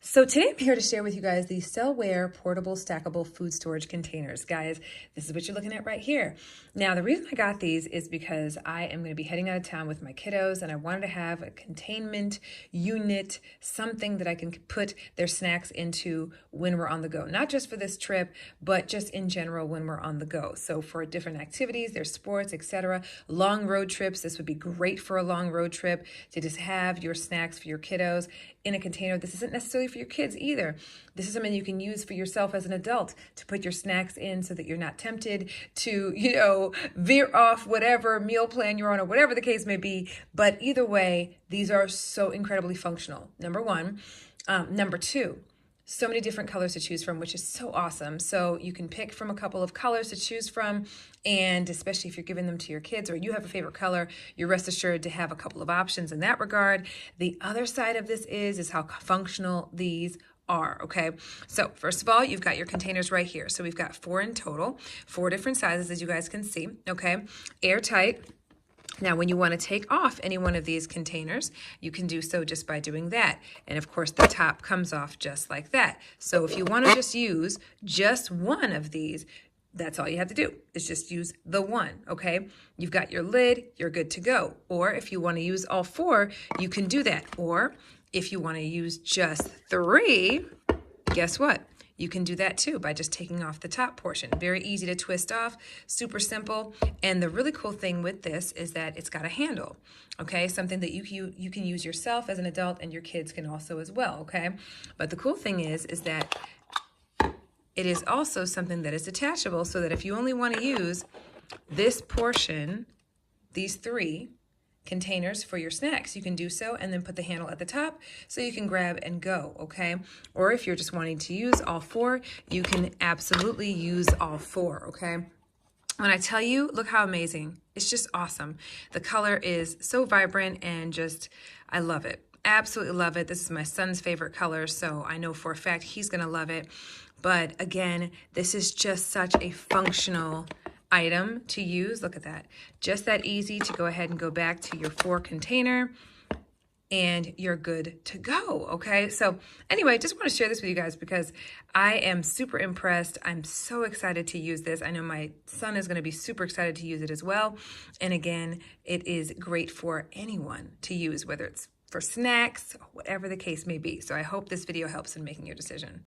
So today I'm here to share with you guys these Cellware portable stackable food storage containers. Guys, this is what you're looking at right here. Now, the reason I got these is because I am going to be heading out of town with my kiddos and I wanted to have a containment unit, something that I can put their snacks into when we're on the go. Not just for this trip, but just in general when we're on the go. So for different activities, their sports, etc. Long road trips, this would be great for a long road trip to just have your snacks for your kiddos in a container. This isn't necessarily for your kids either. This is something you can use for yourself as an adult to put your snacks in so that you're not tempted to, veer off whatever meal plan you're on or whatever the case may be. But either way, these are so incredibly functional. Number one. Number two, so many different colors to choose from, which is so awesome. So you can pick from a couple of colors to choose from, and especially if you're giving them to your kids or you have a favorite color, you're rest assured to have a couple of options in that regard. The other side of this is how functional these are, okay? So first of all, you've got your containers right here. So we've got 4 in total, 4 different sizes as you guys can see, okay? Airtight. Now, when you want to take off any one of these containers, you can do so just by doing that. And of course, the top comes off just like that. So if you want to just use just one of these, that's all you have to do is just use the one, okay? You've got your lid, you're good to go. Or if you want to use all 4, you can do that. Or if you want to use just 3, guess what? You can do that too by just taking off the top portion. Very easy to twist off, super simple. And the really cool thing with this is that it's got a handle, okay? Something that you can use yourself as an adult and your kids can also as well, okay? But the cool thing is that it is also something that is detachable so that if you only want to use this portion, these 3 containers for your snacks, you can do so and then put the handle at the top so you can grab and go, okay? Or if you're just wanting to use all 4, you can absolutely use all 4, okay? When I tell you, look how amazing. It's just awesome. The color is so vibrant and just, I love it. Absolutely love it. This is my son's favorite color, so I know for a fact he's gonna love it. But again, this is just such a functional item to use. Look at that. Just that easy to go ahead and go back to your 4 container and you're good to go, okay? So anyway, just want to share this with you guys because I am super impressed. I'm so excited to use this. I know my son is going to be super excited to use it as well. And again, it is great for anyone to use, whether it's for snacks, whatever the case may be. So I hope this video helps in making your decision.